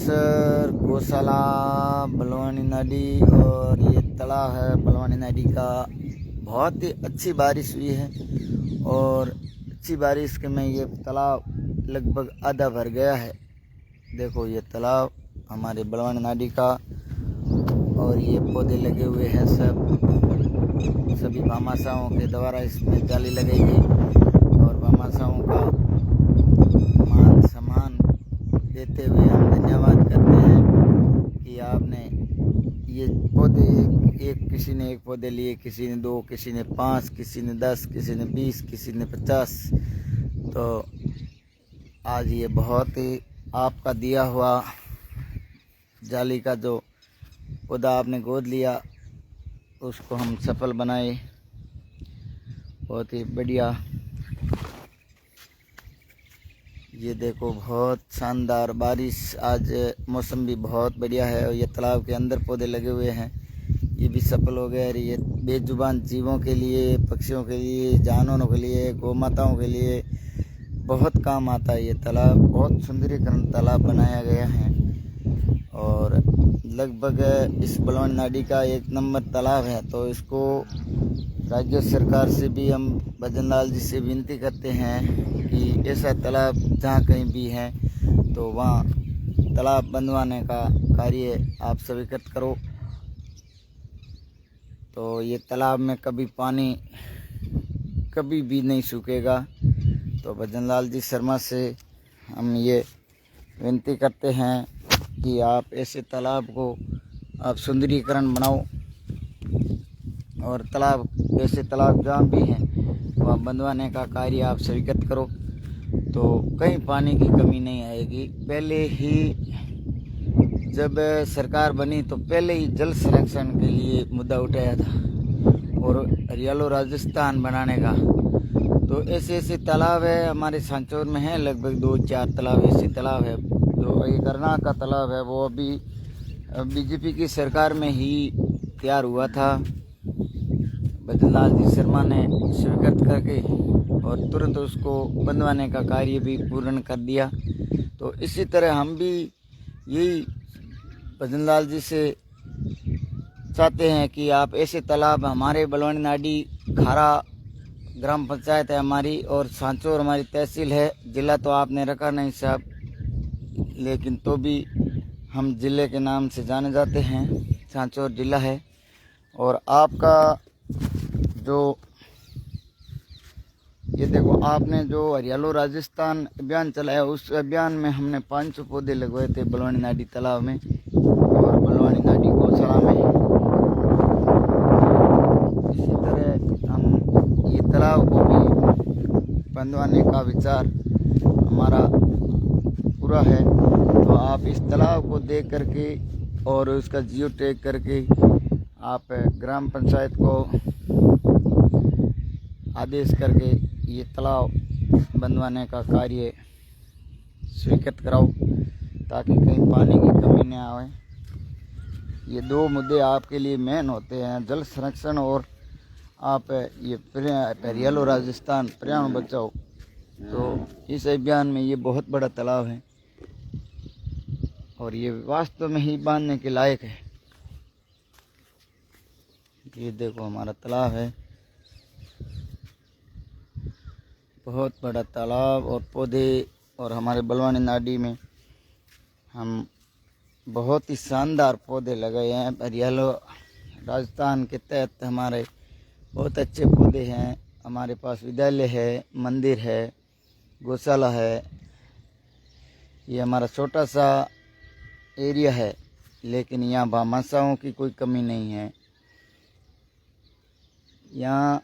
परिसर गौशाला बलवानी नाडी और ये तालाब है बलवानी नाडी का। बहुत ही अच्छी बारिश हुई है और अच्छी बारिश के में ये तालाब लगभग आधा भर गया है। देखो ये तालाब हमारे बलवानी नाडी का और ये पौधे लगे हुए हैं सभी भामाशाहों के द्वारा इसमें जाली लगेगी और भामाशाहों का मान सम्मान देते हुए हम धन्यवाद करते हैं कि आपने ये पौधे एक किसी ने एक पौधे लिए, किसी ने 2, किसी ने 5, किसी ने 10, किसी ने 20, किसी ने 50। तो आज ये बहुत ही आपका दिया हुआ जाली का जो पौधा आपने गोद लिया उसको हम सफल बनाए। बहुत ही बढ़िया। ये देखो बहुत शानदार बारिश, आज मौसम भी बहुत बढ़िया है और ये तालाब के अंदर पौधे लगे हुए हैं, ये भी सफल हो गए। और ये बेजुबान जीवों के लिए, पक्षियों के लिए, जानवरों के लिए, गौ माताओं के लिए बहुत काम आता है। ये तालाब बहुत सुंदरीकरण तालाब बनाया गया है और लगभग इस बलवानी नाडी का 1 नंबर तालाब है। तो इसको राज्य सरकार से भी हम भजन लाल जी से विनती करते हैं कि ऐसा तालाब जहाँ कहीं भी है तो वहाँ तालाब बनवाने का कार्य आप स्वीकृत करो। तो ये तालाब में कभी पानी कभी भी नहीं सूखेगा। तो भजन लाल जी शर्मा से हम ये विनती करते हैं कि आप ऐसे तालाब को आप सुंदरीकरण बनाओ और तालाब ऐसे तालाब जहाँ भी हैं वहाँ बनवाने का कार्य आप स्वीकृत करो तो कहीं पानी की कमी नहीं आएगी। पहले ही जब सरकार बनी तो पहले ही जल संरक्षण के लिए मुद्दा उठाया था और हरियालो राजस्थान बनाने का। तो ऐसे ऐसे तालाब है हमारे सांचौर में है, लगभग 2-4 तालाब ऐसे तालाब है। जो ये करनाल का तालाब है वो अभी बीजेपी की सरकार में ही तैयार हुआ था। भजन लाल जी शर्मा ने स्वीकृत करके और तुरंत उसको बनवाने का कार्य भी पूर्ण कर दिया। तो इसी तरह हम भी यही भजन लाल जी से चाहते हैं कि आप ऐसे तालाब हमारे बलवानी नाडी खारा ग्राम पंचायत है हमारी और सांचौर हमारी तहसील है। जिला तो आपने रखा नहीं साहब, लेकिन तो भी हम जिले के नाम से जाने जाते हैं, सांचौर जिला है। और आपका जो ये देखो आपने जो हरियालो राजस्थान अभियान चलाया उस अभियान में हमने 500 पौधे लगवाए थे बलवानी नाडी तालाब में और बलवानी नाडी गौशाला में। इसी तरह हम ये तालाब को भी बनवाने का विचार हमारा पूरा है। तो आप इस तालाब को देख करके और उसका जियो टैग करके आप ग्राम पंचायत को आदेश करके ये तालाब बनवाने का कार्य स्वीकृत कराओ ताकि कहीं पानी की कमी न आए। ये 2 मुद्दे आपके लिए मेन होते हैं, जल संरक्षण और आप ये हरियालो राजस्थान पर्यावरण बचाओ। तो इस अभियान में ये बहुत बड़ा तालाब है और ये वास्तव में ही बांधने के लायक है। ये देखो हमारा तालाब है, बहुत बड़ा तालाब और पौधे। और हमारे बलवानी नाडी में हम बहुत ही शानदार पौधे लगाए हैं। हरियालो राजस्थान के तहत हमारे बहुत अच्छे पौधे हैं। हमारे पास विद्यालय है, मंदिर है, गौशाला है। ये हमारा छोटा सा एरिया है लेकिन यहाँ भामाशाहों की कोई कमी नहीं है। यहाँ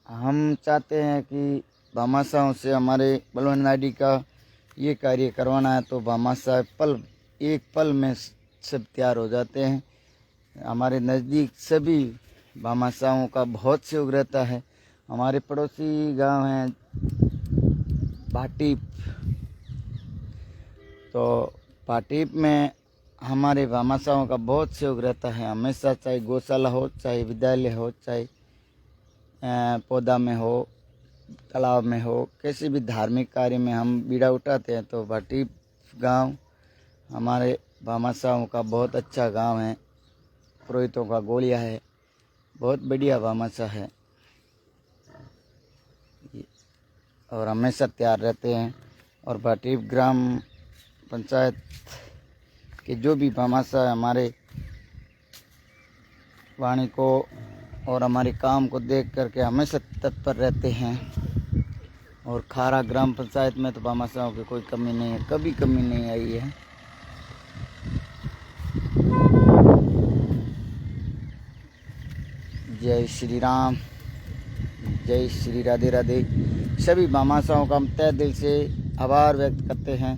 हम चाहते हैं कि भामाशाहों से हमारे बलवानी नाडी का ये कार्य करवाना है तो भामाशाह एक पल में सब तैयार हो जाते हैं। हमारे नज़दीक सभी भामाशाहों का बहुत सहयोग रहता है। हमारे पड़ोसी गांव हैं भाटीप, तो भाटीप में हमारे भामाशाहों का बहुत सहयोग रहता है हमेशा, चाहे गौशाला हो, चाहे विद्यालय हो, चाहे पौधा में हो, तालाब में हो, किसी भी धार्मिक कार्य में हम बीड़ा उठाते हैं तो भाटीप गांव हमारे भामाशाहों का बहुत अच्छा गांव है। पुरोहितों का गोलिया है, बहुत बढ़िया भामाशाह है और हमेशा तैयार रहते हैं। और भाटीप ग्राम पंचायत के जो भी भामाशाह हमारे वाणी को और हमारे काम को देख करके हमेशा तत्पर रहते हैं। और खारा ग्राम पंचायत में तो भामाशाहों की कोई कमी नहीं है, कभी कमी नहीं आई है। जय श्री राम, जय श्री राधे राधे। सभी भामाशाहों का हम तहे दिल से आभार व्यक्त करते हैं,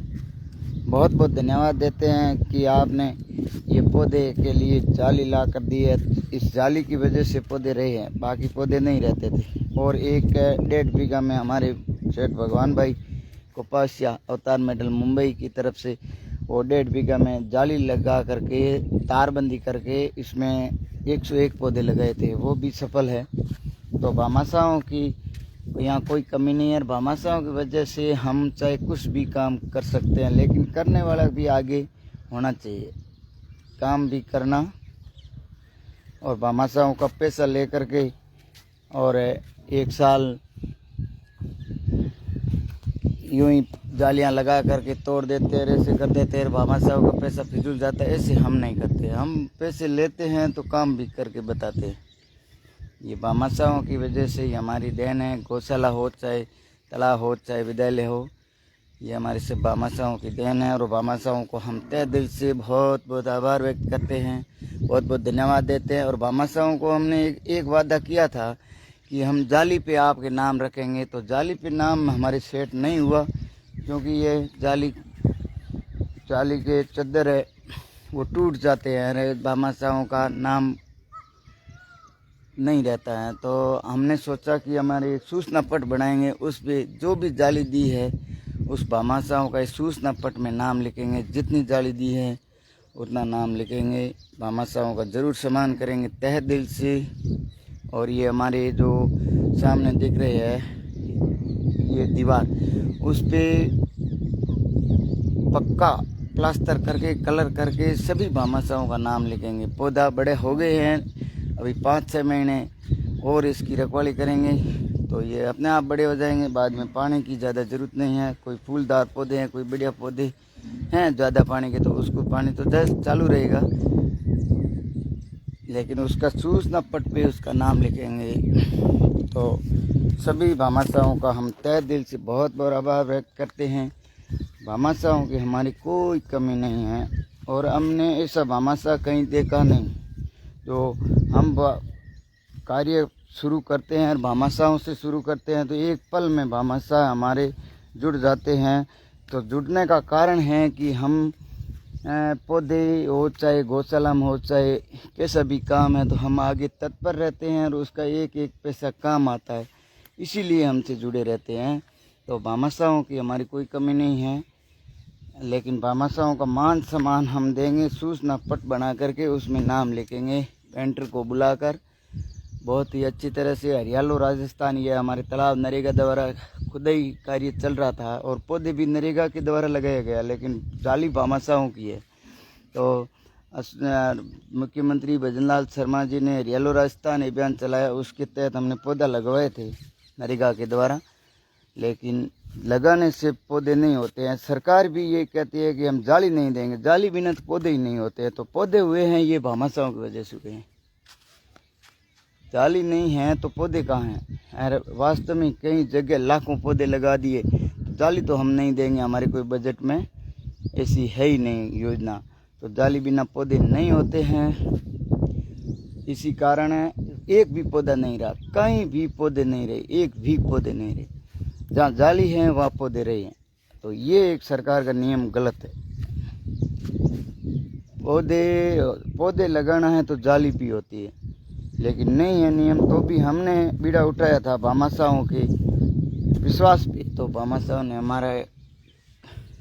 बहुत बहुत धन्यवाद देते हैं कि आपने ये पौधे के लिए जाली ला कर दी है। इस जाली की वजह से पौधे रहे हैं, बाकी पौधे नहीं रहते थे। और 1.5 बीघा में हमारे सेठ भगवान भाई कोपासिया अवतार मेडल मुंबई की तरफ से वो 1.5 बीघा में जाली लगा करके तारबंदी करके इसमें 101 पौधे लगाए थे, वो भी सफल है। तो भामाशाहों की यहाँ कोई कमी नहीं है। भामाशाहों की वजह से हम चाहे कुछ भी काम कर सकते हैं, लेकिन करने वाला भी आगे होना चाहिए, काम भी करना। और भामाशाहों का पैसा ले करके और 1 साल यूं ही जालियां लगा करके तोड़ देते हैं, ऐसे कर देते हैं, भामाशाहों का पैसा फिजूल जाता है। ऐसे हम नहीं करते, हम पैसे लेते हैं तो काम भी करके बताते हैं। ये भामाशाहों की वजह से ही हमारी देन है। गौशाला हो, चाहे तालाब हो, चाहे विद्यालय हो, ये हमारे सब भामाशाहों की देन है। और भामाशाहों को हम तहे दिल से बहुत बहुत आभार व्यक्त करते हैं, बहुत बहुत धन्यवाद देते हैं। और भामाशाहों को हमने एक वादा किया था कि हम जाली पे आपके नाम रखेंगे, तो जाली पे नाम हमारे सेट नहीं हुआ, क्योंकि ये जाली के चद्दर है वो टूट जाते हैं, भामाशाहों का नाम नहीं रहता है। तो हमने सोचा कि हमारे सूचना पट बनाएंगे, उस पे जो भी जाली दी है उस भामाशाहों का इस सूचना पट में नाम लिखेंगे। जितनी जाली दी है उतना नाम लिखेंगे, भामाशाहों का ज़रूर सम्मान करेंगे तहे दिल से। और ये हमारे जो सामने दिख रहे हैं ये दीवार, उस पे पक्का प्लास्टर करके कलर करके सभी भामाशाहों का नाम लिखेंगे। पौधा बड़े हो गए हैं, अभी 5-6 महीने और इसकी रखवाली करेंगे तो ये अपने आप बड़े हो जाएंगे। बाद में पानी की ज़्यादा ज़रूरत नहीं है। कोई फूलदार पौधे हैं, कोई बढ़िया पौधे हैं ज़्यादा पानी के, तो उसको पानी तो चालू रहेगा, लेकिन उसका सूचना पट पे उसका नाम लिखेंगे। तो सभी भामाशाहों का हम तहे दिल से बहुत बहुत आभार व्यक्त करते हैं। भामाशाहों की हमारी कोई कमी नहीं है और हमने ऐसा भामाशाह कहीं देखा नहीं। जो हम कार्य शुरू करते हैं और भामाशाहों से शुरू करते हैं तो एक पल में भामाशाह हमारे जुड़ जाते हैं। तो जुड़ने का कारण है कि हम पौधे हो, चाहे गौशाला में हो, चाहे कैसा भी काम है, तो हम आगे तत्पर रहते हैं और उसका एक एक पैसा काम आता है, इसीलिए हमसे जुड़े रहते हैं। तो भामाशाहों की हमारी कोई कमी नहीं है, लेकिन भामाशाहों का मान सम्मान हम देंगे। सूचना पट बना करके उसमें नाम लिखेंगे, पेंटर को बुलाकर बहुत ही अच्छी तरह से। हरियालो राजस्थान, ये हमारे तालाब नरेगा द्वारा खुदाई कार्य चल रहा था और पौधे भी नरेगा के द्वारा लगाया गया, लेकिन जाली भामाशाहों की है। तो मुख्यमंत्री भजनलाल शर्मा जी ने हरियालो राजस्थान अभियान चलाया, उसके तहत हमने पौधा लगवाए थे नरेगा के द्वारा, लेकिन लगाने से पौधे नहीं होते हैं। सरकार भी ये कहती है कि हम जाली नहीं देंगे, जाली बिना तो पौधे ही नहीं होते हैं। तो पौधे हुए हैं ये भामाशाहों की वजह से हुए हैं, जाली नहीं है तो पौधे कहाँ हैं। अरे वास्तव में कई जगह लाखों पौधे लगा दिए, तो जाली तो हम नहीं देंगे, हमारे कोई बजट में ऐसी है ही नहीं योजना। तो जाली बिना पौधे नहीं होते हैं, इसी कारण है एक भी पौधा नहीं रहा, कहीं भी पौधे नहीं रहे, एक भी पौधे नहीं रहे। जहाँ जाली है वहाँ पौधे रहे हैं, तो ये एक सरकार का नियम गलत है। पौधे लगाना है तो जाली भी होती है, लेकिन नहीं है नियम। तो भी हमने बीड़ा उठाया था भामाशाहों के विश्वास पे, तो भामाशाहों ने हमारा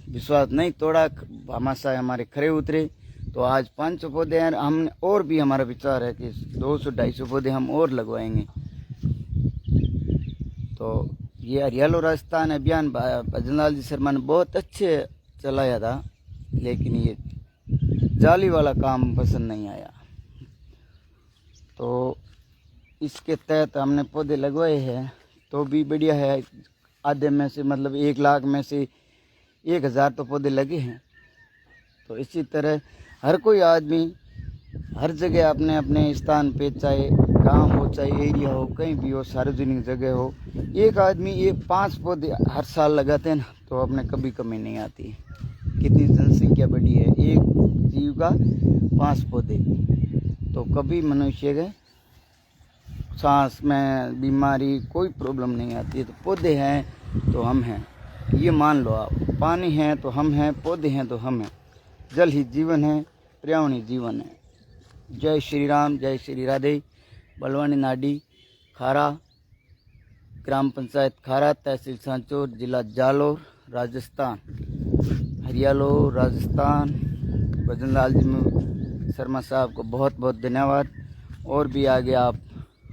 विश्वास नहीं तोड़ा, भामाशाह हमारे खरे उतरे। तो आज 500 पौधे हैं, हमने और भी हमारा विचार है कि 200-250 पौधे हम और लगवाएंगे। तो ये हरियालो राजस्थान अभियान भजनलाल जी शर्मा ने बहुत अच्छे चलाया था, लेकिन ये जाली वाला काम पसंद नहीं आया। तो इसके तहत हमने पौधे लगवाए हैं, तो भी बढ़िया है। आधे में से मतलब 1 लाख में से 1000 तो पौधे लगे हैं। तो इसी तरह हर कोई आदमी हर जगह अपने अपने स्थान पे, चाहे गांव हो चाहे एरिया हो, कहीं भी हो, सार्वजनिक जगह हो, एक आदमी ये 5 पौधे हर साल लगाते हैं ना, तो अपने कभी कमी नहीं आती। कितनी जनसंख्या बढ़ी है, एक जीव का 5 पौधे, तो कभी मनुष्य के सांस में बीमारी कोई प्रॉब्लम नहीं आती है। तो पौधे हैं तो हम हैं, ये मान लो आप। पानी है तो हम हैं, पौधे हैं तो हम हैं। जल ही जीवन है, पर्यावरण ही जीवन है। जय श्री राम, जय श्री राधे। बलवानी नाडी, खारा, ग्राम पंचायत खारा, तहसील सांचौर, जिला जालोर, राजस्थान। हरियालो राजस्थान। भजनलाल जी शर्मा साहब को बहुत बहुत धन्यवाद। और भी आगे आप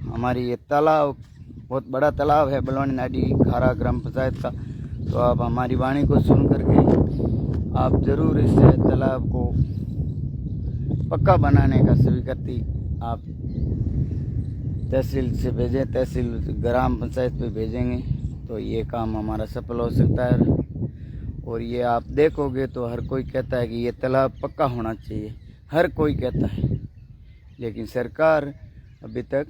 हमारी ये तालाब, बहुत बड़ा तालाब है बलवानी नाडी खारा ग्राम पंचायत का, तो आप हमारी वाणी को सुन करके आप ज़रूर इस तालाब को पक्का बनाने का स्वीकृति आप तहसील से भेजें, तहसील ग्राम पंचायत पे भेजेंगे तो ये काम हमारा सफल हो सकता है। और ये आप देखोगे तो हर कोई कहता है कि ये तालाब पक्का होना चाहिए, हर कोई कहता है, लेकिन सरकार अभी तक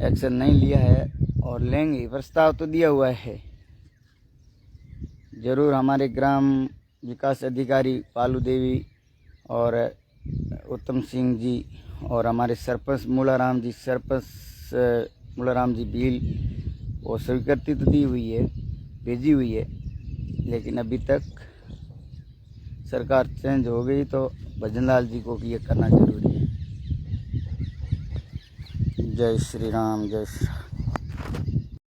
एक्शन नहीं लिया है। और लेंगे, प्रस्ताव तो दिया हुआ है। ज़रूर हमारे ग्राम विकास अधिकारी पालू देवी और उत्तम सिंह जी और हमारे सरपंच मूलाराम जी भील, वो स्वीकृति तो दी हुई है, भेजी हुई है, लेकिन अभी तक सरकार चेंज हो गई तो भजनलाल जी को भी ये करना जरूरी है। जय श्री राम, जय श्री राम।